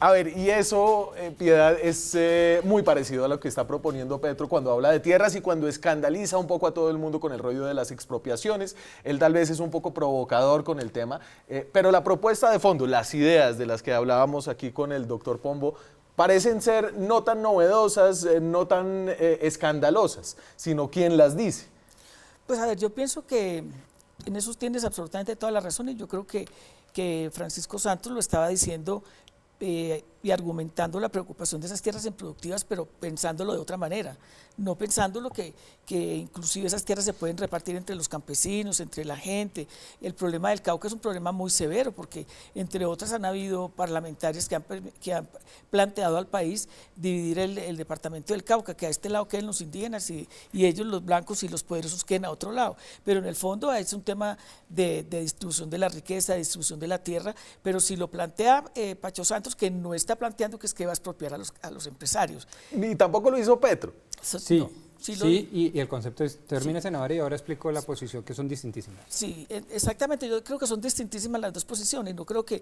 A ver, y eso, Piedad, es muy parecido a lo que está proponiendo Petro cuando habla de tierras y cuando escandaliza un poco a todo el mundo con el rollo de las expropiaciones. Él tal vez es un poco provocador con el tema, pero la propuesta de fondo, las ideas de las que hablábamos aquí con el doctor Pombo, parecen ser no tan novedosas, no tan escandalosas, sino quien las dice. Pues a ver, yo pienso que en eso tienes absolutamente toda la razón y yo creo que Francisco Santos lo estaba diciendo y argumentando la preocupación de esas tierras improductivas, pero pensándolo de otra manera, no pensándolo que inclusive esas tierras se pueden repartir entre los campesinos, entre la gente. El problema del Cauca es un problema muy severo porque entre otras han habido parlamentarios que han planteado al país dividir el departamento del Cauca, que a este lado queden los indígenas y ellos los blancos y los poderosos queden a otro lado, pero en el fondo es un tema de distribución de la riqueza, de distribución de la tierra, pero si lo plantea Pacho Santos, que no está planteando que es que va a expropiar a los empresarios. Ni tampoco lo hizo Petro. Sí, no, y el concepto es, termine senador y ahora explico la posición, que son distintísimas. Sí, exactamente, yo creo que son distintísimas las dos posiciones, no creo que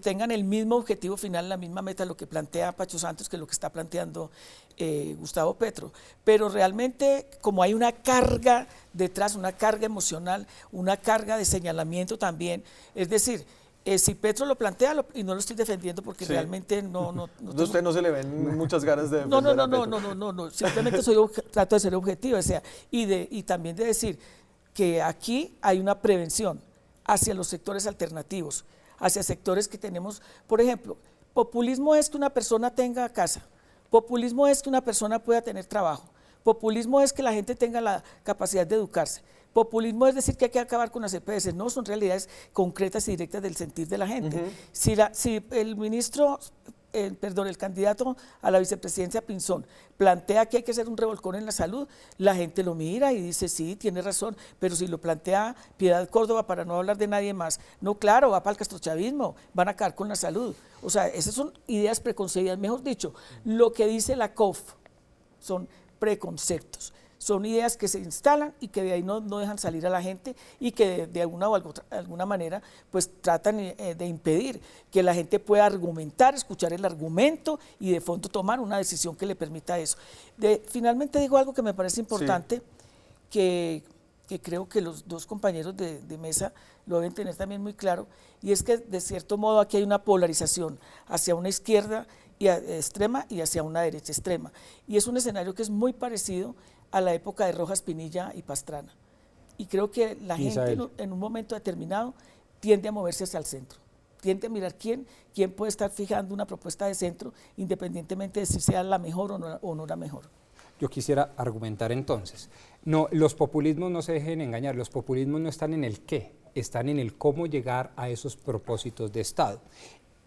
tengan el mismo objetivo final, la misma meta, lo que plantea Pacho Santos que lo que está planteando Gustavo Petro, pero realmente como hay una carga detrás, una carga emocional, una carga de señalamiento también, es decir, si Petro lo plantea, y no lo estoy defendiendo porque sí, realmente no usted no se le ven muchas ganas de defender a Petro. No, simplemente trato de ser objetivo, o sea, y también de decir que aquí hay una prevención hacia los sectores alternativos, hacia sectores que tenemos, por ejemplo, populismo es que una persona tenga casa, populismo es que una persona pueda tener trabajo, populismo es que la gente tenga la capacidad de educarse. Populismo es decir que hay que acabar con las EPS, no, son realidades concretas y directas del sentir de la gente. Si el candidato a la vicepresidencia Pinzón plantea que hay que hacer un revolcón en la salud, la gente lo mira y dice sí, tiene razón, pero si lo plantea Piedad Córdoba, para no hablar de nadie más, no, claro, va para el castrochavismo, van a acabar con la salud. O sea, esas son ideas preconcebidas, mejor dicho, lo que dice la COF son preconceptos. Son ideas que se instalan y que de ahí no dejan salir a la gente y que de alguna manera pues tratan de impedir que la gente pueda argumentar, escuchar el argumento y de fondo tomar una decisión que le permita eso. Finalmente digo algo que me parece importante, sí, que creo que los dos compañeros de mesa lo deben tener también muy claro, y es que de cierto modo aquí hay una polarización hacia una izquierda extrema y hacia una derecha extrema, y es un escenario que es muy parecido a la época de Rojas Pinilla y Pastrana. Y creo que la gente en un momento determinado tiende a moverse hacia el centro, tiende a mirar quién puede estar fijando una propuesta de centro, independientemente de si sea la mejor o no la mejor. Yo quisiera argumentar entonces, no, los populismos no se dejen engañar, los populismos no están en el qué, están en el cómo llegar a esos propósitos de Estado.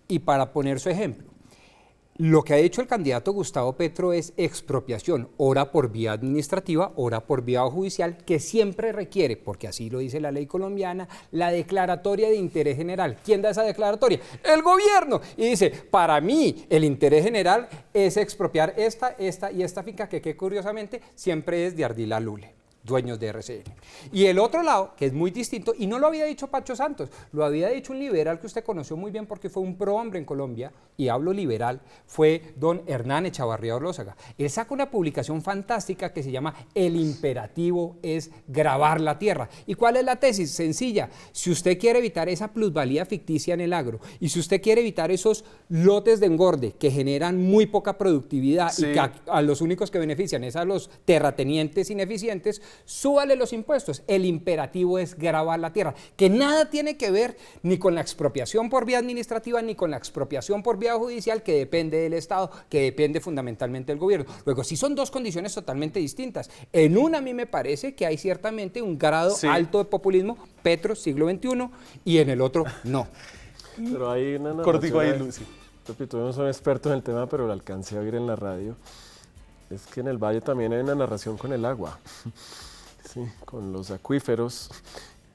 Y para poner su ejemplo, lo que ha hecho el candidato Gustavo Petro es expropiación, ora por vía administrativa, ora por vía judicial, que siempre requiere, porque así lo dice la ley colombiana, la declaratoria de interés general. ¿Quién da esa declaratoria? El gobierno. Y dice, para mí el interés general es expropiar esta y esta finca, que curiosamente siempre es de Ardila Lule, dueños de RCN. Y el otro lado, que es muy distinto, y no lo había dicho Pacho Santos, lo había dicho un liberal que usted conoció muy bien porque fue un prohombre en Colombia, y hablo liberal, fue don Hernán Echavarría Olózaga. Él saca una publicación fantástica que se llama El imperativo es grabar la tierra. ¿Y cuál es la tesis? Sencilla. Si usted quiere evitar esa plusvalía ficticia en el agro, y si usted quiere evitar esos lotes de engorde que generan muy poca productividad, sí, y que a los únicos que benefician es a los terratenientes ineficientes, súbale los impuestos. El imperativo es grabar la tierra, que nada tiene que ver ni con la expropiación por vía administrativa ni con la expropiación por vía judicial, que depende del Estado, que depende fundamentalmente del gobierno. Luego, sí son dos condiciones totalmente distintas. En una a mí me parece que hay ciertamente un grado alto de populismo, Petro, siglo XXI, y en el otro no. Pero hay una narración. Cortico ahí, Lucy. Repito, yo no soy experto en el tema, pero lo alcancé a oír en la radio. Es que en el Valle también hay una narración con el agua, sí, con los acuíferos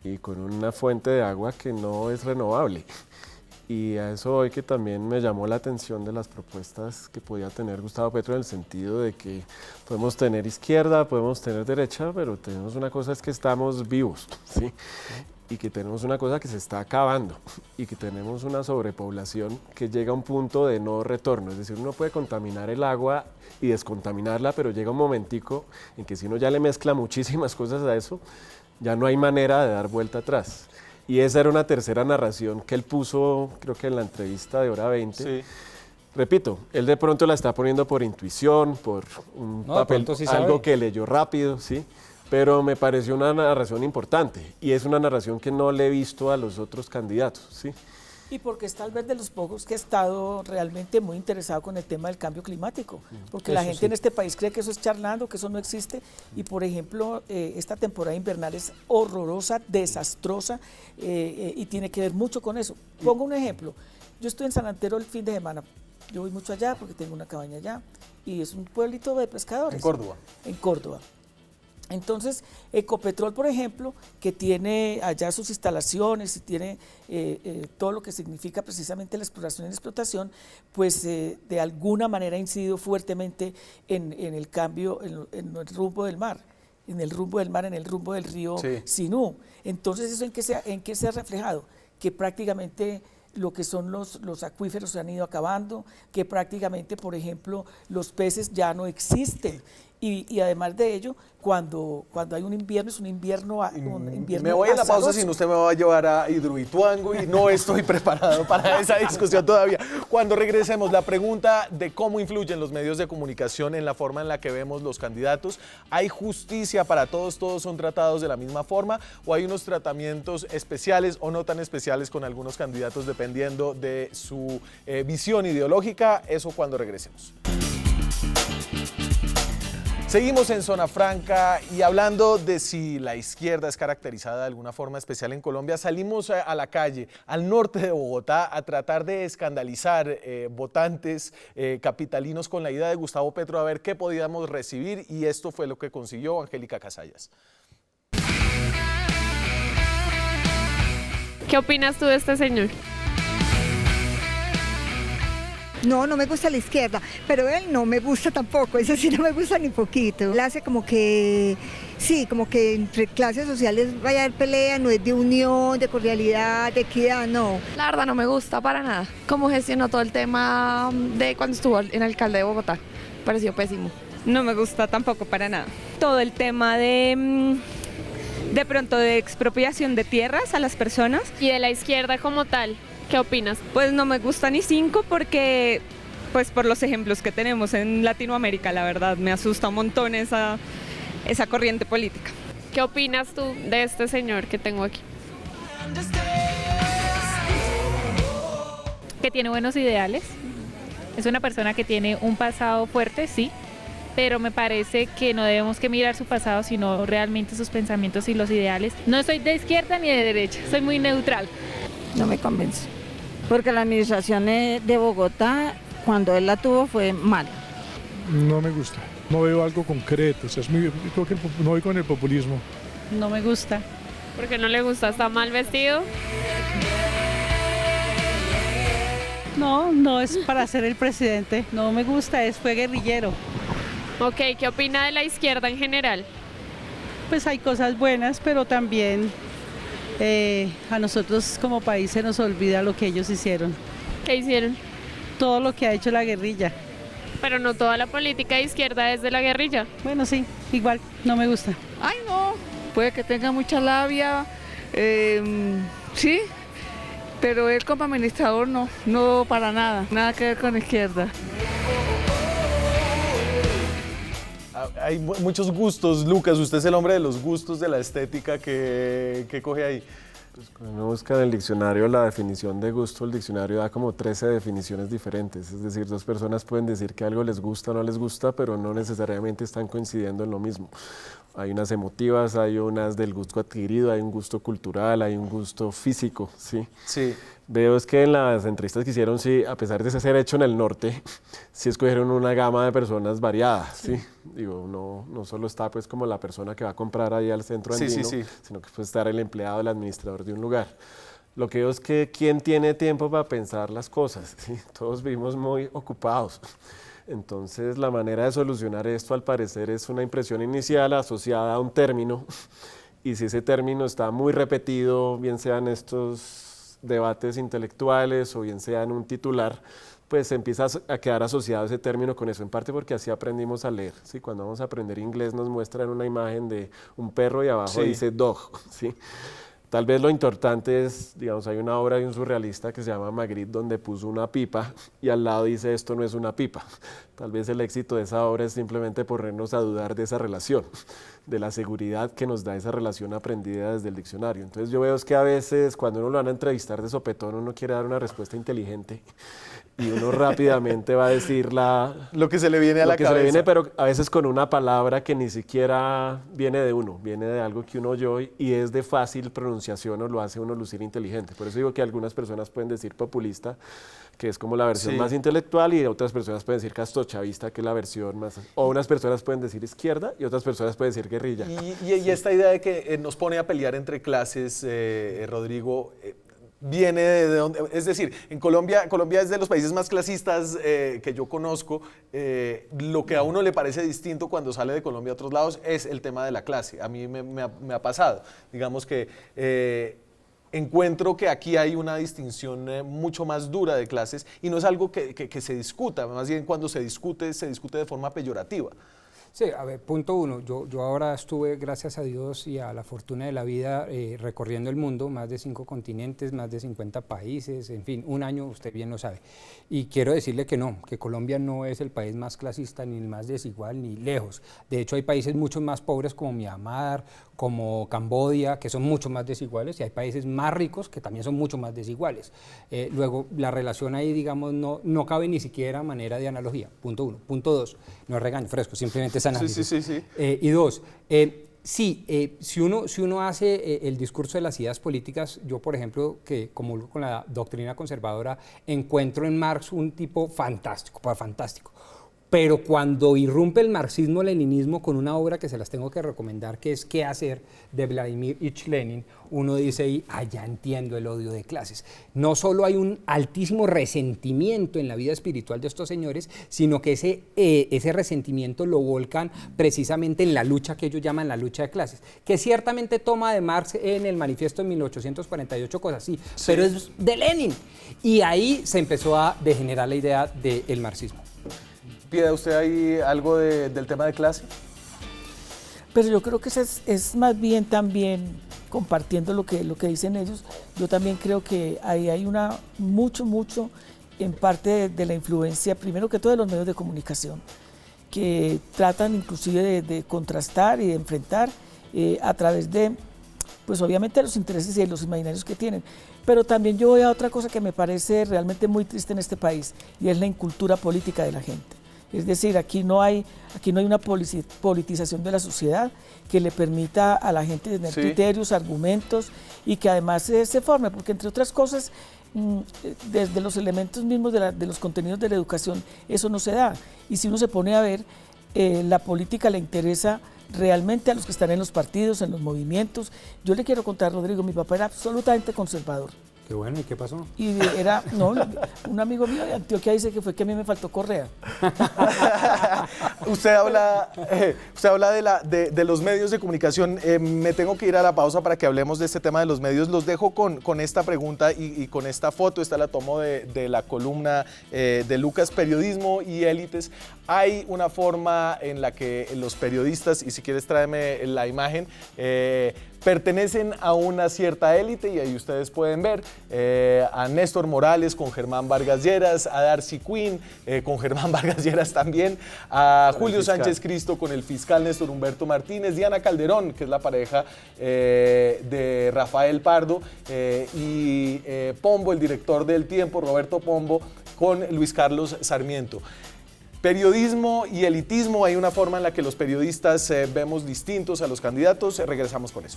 y con una fuente de agua que no es renovable. Y a eso hoy que también me llamó la atención de las propuestas que podía tener Gustavo Petro en el sentido de que podemos tener izquierda, podemos tener derecha, pero tenemos una cosa es que estamos vivos, ¿sí? Y que tenemos una cosa que se está acabando y que tenemos una sobrepoblación que llega a un punto de no retorno, es decir, uno puede contaminar el agua y descontaminarla, pero llega un momentico en que si uno ya le mezcla muchísimas cosas a eso, ya no hay manera de dar vuelta atrás. Y esa era una tercera narración que él puso, creo que en la entrevista de Hora 20. Sí. Repito, él de pronto la está poniendo por intuición, por un papel, sí algo que leyó rápido, ¿sí? Pero me pareció una narración importante y es una narración que no le he visto a los otros candidatos, ¿sí? Y porque es tal vez de los pocos que ha estado realmente muy interesado con el tema del cambio climático, porque la gente en este país cree que eso es charlando, que eso no existe, y por ejemplo, esta temporada invernal es horrorosa, desastrosa, y tiene que ver mucho con eso. Pongo un ejemplo, yo estoy en San Antero el fin de semana, yo voy mucho allá porque tengo una cabaña allá, y es un pueblito de pescadores. En Córdoba. En Córdoba. Entonces, Ecopetrol, por ejemplo, que tiene allá sus instalaciones y tiene todo lo que significa precisamente la exploración y la explotación, pues de alguna manera ha incidido fuertemente en el cambio, en el rumbo del mar, en el rumbo del río Sinú. Entonces, ¿eso en qué se ha reflejado? Que prácticamente lo que son los acuíferos se han ido acabando, que prácticamente, por ejemplo, los peces ya no existen. Y además de ello, cuando hay un invierno, es un invierno me voy a la pausa, si no usted me va a llevar a Hidroituango y no estoy preparado para esa discusión todavía. Cuando regresemos, la pregunta de cómo influyen los medios de comunicación en la forma en la que vemos los candidatos. ¿Hay justicia para todos? ¿Todos son tratados de la misma forma? ¿O hay unos tratamientos especiales o no tan especiales con algunos candidatos dependiendo de su visión ideológica? Eso cuando regresemos. Seguimos en Zona Franca y hablando de si la izquierda es caracterizada de alguna forma especial en Colombia, salimos a la calle, al norte de Bogotá, a tratar de escandalizar votantes capitalinos con la idea de Gustavo Petro a ver qué podíamos recibir, y esto fue lo que consiguió Angélica Casallas. ¿Qué opinas tú de este señor? No, no me gusta la izquierda, pero él no me gusta tampoco, eso sí no me gusta ni poquito. Él hace como que, sí, como que entre clases sociales vaya a haber pelea, no es de unión, de cordialidad, de equidad, no. La verdad no me gusta para nada. Cómo gestionó todo el tema de cuando estuvo en alcalde de Bogotá, pareció pésimo. No me gusta tampoco para nada. Todo el tema de pronto de expropiación de tierras a las personas. Y de la izquierda como tal, ¿qué opinas? Pues no me gusta ni cinco porque, pues por los ejemplos que tenemos en Latinoamérica, la verdad, me asusta un montón esa corriente política. ¿Qué opinas tú de este señor que tengo aquí? Que tiene buenos ideales, es una persona que tiene un pasado fuerte, sí, pero me parece que no debemos que mirar su pasado, sino realmente sus pensamientos y los ideales. No soy de izquierda ni de derecha, soy muy neutral. No me convence, porque la administración de Bogotá, cuando él la tuvo, fue mala. No me gusta, no veo algo concreto, o sea, creo que no voy con el populismo. No me gusta. ¿Por qué no le gusta? ¿Está mal vestido? No, no es para ser el presidente, no me gusta, fue guerrillero. Ok, ¿qué opina de la izquierda en general? Pues hay cosas buenas, pero también a nosotros como país se nos olvida lo que ellos hicieron. ¿Qué hicieron? Todo lo que ha hecho la guerrilla. Pero no toda la política de izquierda es de la guerrilla. Bueno, sí, igual, no me gusta. Ay, no, puede que tenga mucha labia, sí, pero él como administrador no para nada que ver con la izquierda. Hay muchos gustos, Lucas, usted es el hombre de los gustos, de la estética que coge ahí. Pues cuando uno busca en el diccionario la definición de gusto, el diccionario da como 13 definiciones diferentes, es decir, dos personas pueden decir que algo les gusta o no les gusta, pero no necesariamente están coincidiendo en lo mismo. Hay unas emotivas, hay unas del gusto adquirido, hay un gusto cultural, hay un gusto físico, ¿sí? Sí. Veo es que en las entrevistas que hicieron, sí, a pesar de ser hecho en el norte, sí escogieron una gama de personas variadas, ¿sí? Digo, no solo está pues como la persona que va a comprar ahí al centro andino, sino que puede estar el empleado, el administrador de un lugar. Lo que veo es que ¿quién tiene tiempo para pensar las cosas? ¿Sí? Todos vivimos muy ocupados. Entonces la manera de solucionar esto al parecer es una impresión inicial asociada a un término, y si ese término está muy repetido, bien sea en estos debates intelectuales o bien sea en un titular, pues empieza a quedar asociado ese término con eso, en parte porque así aprendimos a leer, ¿sí? Cuando vamos a aprender inglés nos muestran una imagen de un perro y abajo dice dog, ¿sí? Tal vez lo importante es, digamos, hay una obra de un surrealista que se llama Magritte donde puso una pipa y al lado dice esto no es una pipa. Tal vez el éxito de esa obra es simplemente ponernos a dudar de esa relación, de la seguridad que nos da esa relación aprendida desde el diccionario. Entonces yo veo es que a veces cuando uno lo van a entrevistar de sopetón uno quiere dar una respuesta inteligente y uno rápidamente va a decir lo que se le viene a la cabeza. Pero a veces con una palabra que ni siquiera viene de uno, viene de algo que uno oyó y es de fácil pronunciación o lo hace uno lucir inteligente. Por eso digo que algunas personas pueden decir populista, que es como la versión más intelectual, y otras personas pueden decir castrochavista, que es la versión más... O unas personas pueden decir izquierda y otras personas pueden decir guerrilla. Y esta idea de que nos pone a pelear entre clases, Rodrigo... viene de donde, es decir, en Colombia es de los países más clasistas que yo conozco. Lo que a uno le parece distinto cuando sale de Colombia a otros lados es el tema de la clase. A mí me ha pasado, digamos que encuentro que aquí hay una distinción mucho más dura de clases y no es algo que se discuta, más bien cuando se discute de forma peyorativa. Sí, a ver, punto uno, yo ahora estuve, gracias a Dios y a la fortuna de la vida, recorriendo el mundo, más de 5 continentes, más de 50 países, en fin, un año, usted bien lo sabe. Y quiero decirle que no, que Colombia no es el país más clasista, ni el más desigual, ni lejos. De hecho, hay países mucho más pobres como Myanmar, como Camboya, que son mucho más desiguales, y hay países más ricos que también son mucho más desiguales. Luego, la relación ahí, digamos, no cabe ni siquiera manera de analogía, punto uno. Punto dos, no es regaño fresco, simplemente es análisis. Sí. Y dos, si uno hace el discurso de las ideas políticas, yo, por ejemplo, que comulgo con la doctrina conservadora, encuentro en Marx un tipo fantástico. Pero cuando irrumpe el marxismo-leninismo con una obra que se las tengo que recomendar, que es ¿Qué hacer?, de Vladimir Ilich Lenin, uno dice, y ya entiendo el odio de clases. No solo hay un altísimo resentimiento en la vida espiritual de estos señores, sino que ese resentimiento lo volcan precisamente en la lucha que ellos llaman la lucha de clases, que ciertamente toma de Marx en el manifiesto de 1848 cosas así, pero es de Lenin. Y ahí se empezó a degenerar la idea del marxismo. ¿Pide usted ahí algo del tema de clase? Pero yo creo que es más bien también, compartiendo lo que dicen ellos, yo también creo que ahí hay mucho en parte de la influencia, primero que todo, de los medios de comunicación, que tratan inclusive de contrastar y de enfrentar a través de, pues obviamente, los intereses y los imaginarios que tienen. Pero también yo voy a otra cosa que me parece realmente muy triste en este país, y es la incultura política de la gente. Es decir, aquí no hay una politización de la sociedad que le permita a la gente tener criterios, argumentos, y que además se forme, porque entre otras cosas, desde los elementos mismos de los contenidos de la educación, eso no se da. Y si uno se pone a ver, la política le interesa realmente a los que están en los partidos, en los movimientos. Yo le quiero contar, Rodrigo, mi papá era absolutamente conservador. Qué bueno, ¿y qué pasó? Y un amigo mío de Antioquia dice que fue que a mí me faltó correa. Usted habla de los medios de comunicación. Me tengo que ir a la pausa para que hablemos de este tema de los medios. Los dejo con esta pregunta y con esta foto. Esta la tomo de la columna de Lucas, Periodismo y Élites. Hay una forma en la que los periodistas, y si quieres tráeme la imagen, pertenecen a una cierta élite, y ahí ustedes pueden ver a Néstor Morales con Germán Vargas Lleras, a Darcy Quinn con Germán Vargas Lleras también, a Julio Sánchez Cristo con el fiscal Néstor Humberto Martínez, Diana Calderón, que es la pareja de Rafael Pardo, y Pombo, el director del Tiempo, Roberto Pombo, con Luis Carlos Sarmiento. Periodismo y elitismo, hay una forma en la que los periodistas vemos distintos a los candidatos. Regresamos con eso.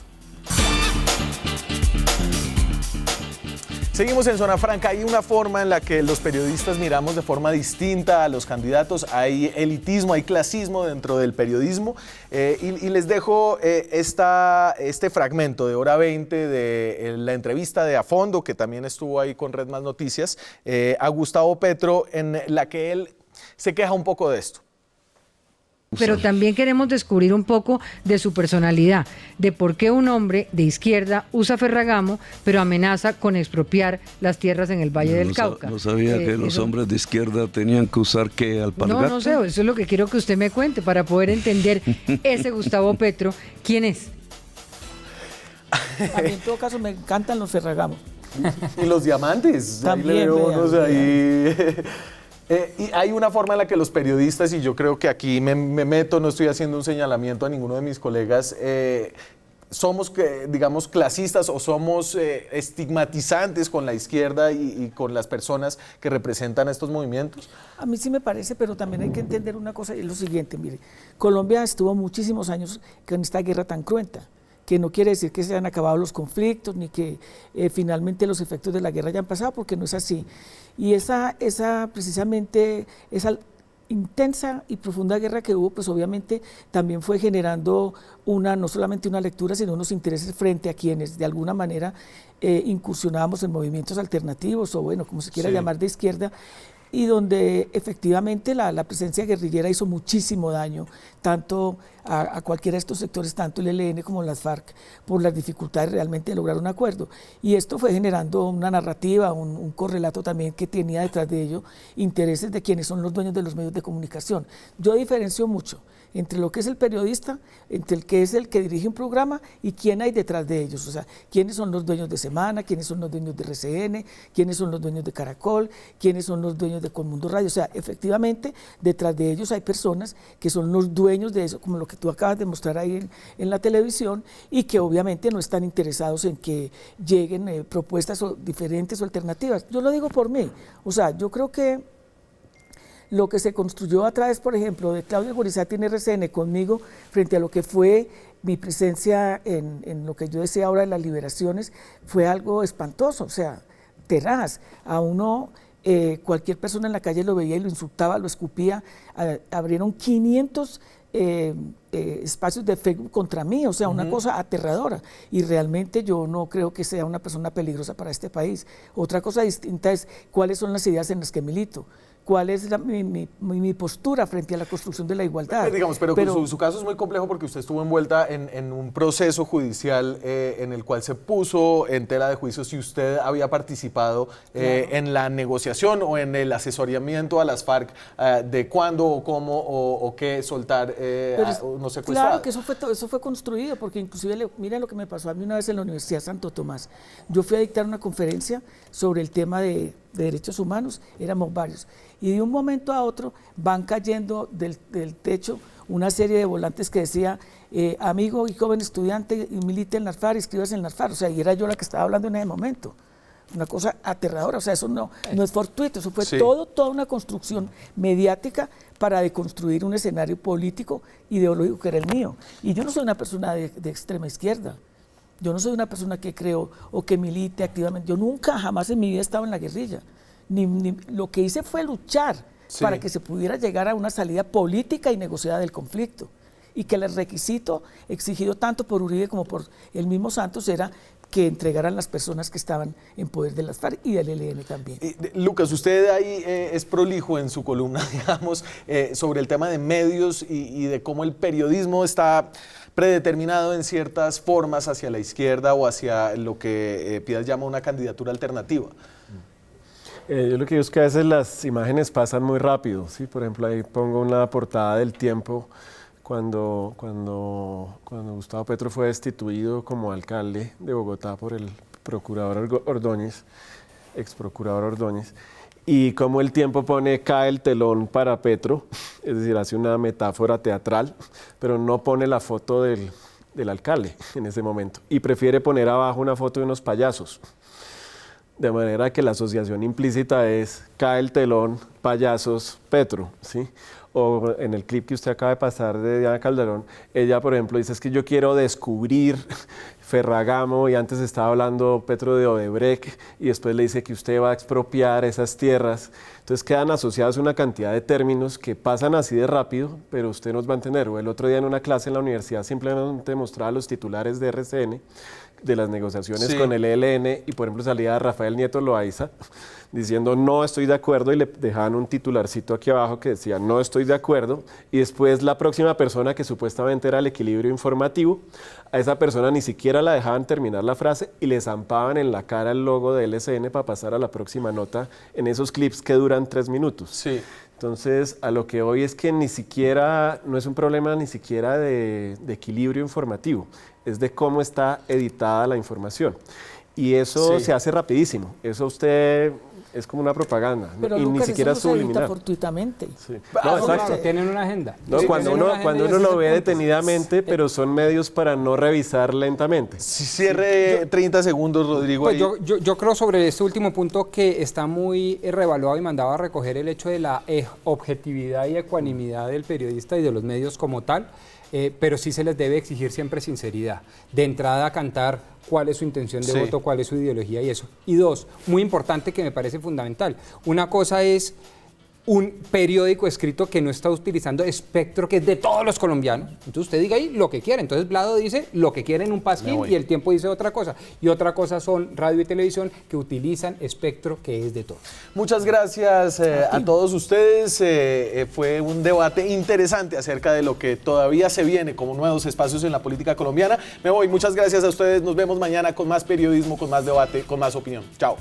Seguimos en Zona Franca. Hay una forma en la que los periodistas miramos de forma distinta a los candidatos. Hay elitismo, hay clasismo dentro del periodismo. Y les dejo este fragmento de hora 20 de la entrevista de A Fondo, que también estuvo ahí con Red Más Noticias, a Gustavo Petro, en la que él se queja un poco de esto. Pero también queremos descubrir un poco de su personalidad, de por qué un hombre de izquierda usa Ferragamo, pero amenaza con expropiar las tierras en el Valle del Cauca. No sabía que los hombres de izquierda tenían que usar ¿qué? Alpargatas. No sé, eso es lo que quiero que usted me cuente para poder entender ese Gustavo Petro, ¿quién es? A mí en todo caso me encantan los Ferragamo. Y los diamantes. También, ahí le veo unos ahí. Y hay una forma en la que los periodistas, y yo creo que aquí me meto, no estoy haciendo un señalamiento a ninguno de mis colegas, somos, digamos, clasistas o somos estigmatizantes con la izquierda y con las personas que representan estos movimientos. A mí sí me parece, pero también hay que entender una cosa, y es lo siguiente, mire, Colombia estuvo muchísimos años con esta guerra tan cruenta, que no quiere decir que se hayan acabado los conflictos, ni que finalmente los efectos de la guerra hayan pasado, porque no es así. Y precisamente esa intensa y profunda guerra que hubo, pues obviamente también fue generando no solamente una lectura, sino unos intereses frente a quienes de alguna manera incursionábamos en movimientos alternativos, o bueno, como se quiera llamar, de izquierda, y donde efectivamente la presencia guerrillera hizo muchísimo daño, tanto a cualquiera de estos sectores, tanto el ELN como las FARC, por las dificultades realmente de lograr un acuerdo. Y esto fue generando una narrativa, un correlato también que tenía detrás de ello intereses de quienes son los dueños de los medios de comunicación. Yo diferencio mucho entre lo que es el periodista, entre el que es el que dirige un programa y quién hay detrás de ellos, o sea, quiénes son los dueños de Semana, quiénes son los dueños de RCN, quiénes son los dueños de Caracol, quiénes son los dueños de Colmundo Radio, o sea, efectivamente detrás de ellos hay personas que son los dueños de eso, como lo que tú acabas de mostrar ahí en la televisión, y que obviamente no están interesados en que lleguen propuestas diferentes o alternativas. Yo lo digo por mí, o sea, yo creo que lo que se construyó a través, por ejemplo, de Claudia Gorizati en RCN conmigo, frente a lo que fue mi presencia en lo que yo decía ahora de las liberaciones, fue algo espantoso, o sea, tenaz. A uno, cualquier persona en la calle lo veía y lo insultaba, lo escupía. Abrieron 500 espacios de Facebook contra mí, o sea, una cosa aterradora, y realmente yo no creo que sea una persona peligrosa para este país. Otra cosa distinta es cuáles son las ideas en las que milito, cuál es mi postura frente a la construcción de la igualdad. Pero su caso es muy complejo porque usted estuvo envuelta en un proceso judicial en el cual se puso en tela de juicio si usted había participado en la negociación o en el asesoramiento a las FARC de cuándo o cómo o qué soltar no secuestrados. Claro que eso fue construido, porque inclusive, mira lo que me pasó a mí una vez en la Universidad Santo Tomás. Yo fui a dictar una conferencia sobre el tema de derechos humanos, éramos varios, y de un momento a otro van cayendo del techo una serie de volantes que decía amigo y joven estudiante, milite en las FARC, inscríbase en las FARC, o sea, y era yo la que estaba hablando en ese momento. Una cosa aterradora, o sea, eso no es fortuito, eso fue toda una construcción mediática para deconstruir un escenario político, ideológico que era el mío. Y yo no soy una persona de extrema izquierda, yo no soy una persona que creo o que milite activamente, yo nunca, jamás en mi vida he estado en la guerrilla, lo que hice fue luchar para que se pudiera llegar a una salida política y negociada del conflicto, y que el requisito exigido tanto por Uribe como por el mismo Santos era que entregaran las personas que estaban en poder de las FARC y del ELN también. Lucas, usted ahí es prolijo en su columna, digamos, sobre el tema de medios y de cómo el periodismo está predeterminado en ciertas formas hacia la izquierda o hacia lo que Piedad llama una candidatura alternativa. Yo lo que digo es que a veces las imágenes pasan muy rápido, ¿sí? Por ejemplo, ahí pongo una portada del Tiempo cuando Gustavo Petro fue destituido como alcalde de Bogotá por el procurador Ordóñez, ex procurador Ordóñez, y como el Tiempo pone cae el telón para Petro, es decir, hace una metáfora teatral, pero no pone la foto del alcalde en ese momento, y prefiere poner abajo una foto de unos payasos. De manera que la asociación implícita es cae el telón, payasos, Petro, ¿sí? O en el clip que usted acaba de pasar de Diana Calderón, ella, por ejemplo, dice es que yo quiero descubrir Ferragamo, y antes estaba hablando Petro de Odebrecht, y después le dice que usted va a expropiar esas tierras. Entonces quedan asociados una cantidad de términos que pasan así de rápido, pero usted nos va a entender. O el otro día en una clase en la universidad simplemente mostraba los titulares de RCN, de las negociaciones con el ELN, y por ejemplo salía Rafael Nieto Loaiza diciendo no estoy de acuerdo, y le dejaban un titularcito aquí abajo que decía no estoy de acuerdo, y después la próxima persona, que supuestamente era el equilibrio informativo, a esa persona ni siquiera la dejaban terminar la frase y le zampaban en la cara el logo de LCN para pasar a la próxima nota en esos clips que duran 3 minutos. Sí. Entonces, a lo que hoy es que ni siquiera, no es un problema ni siquiera de equilibrio informativo, es de cómo está editada la información. Y eso se hace rapidísimo, eso usted es como una propaganda, pero y Lucas, ni siquiera eso no se edita subliminal. fortuitamente. Sí. No, exacto. Tienen una agenda. No, cuando uno lo ve detenidamente, pero son medios para no revisar lentamente. Cierre 30 segundos, Rodrigo. Pues yo creo sobre este último punto que está muy revaluado y mandado a recoger el hecho de la objetividad y ecuanimidad del periodista y de los medios como tal, pero sí se les debe exigir siempre sinceridad. De entrada, cantar cuál es su intención de voto, cuál es su ideología y eso. Y dos, muy importante que me parece fundamental, una cosa es un periódico escrito que no está utilizando espectro que es de todos los colombianos. Entonces usted diga ahí lo que quiere. Entonces Blado dice lo que quiere en un pasquín y El Tiempo dice otra cosa. Y otra cosa son radio y televisión que utilizan espectro que es de todos. Muchas gracias a todos ustedes. Fue un debate interesante acerca de lo que todavía se viene como nuevos espacios en la política colombiana. Me voy. Muchas gracias a ustedes. Nos vemos mañana con más periodismo, con más debate, con más opinión. Chao.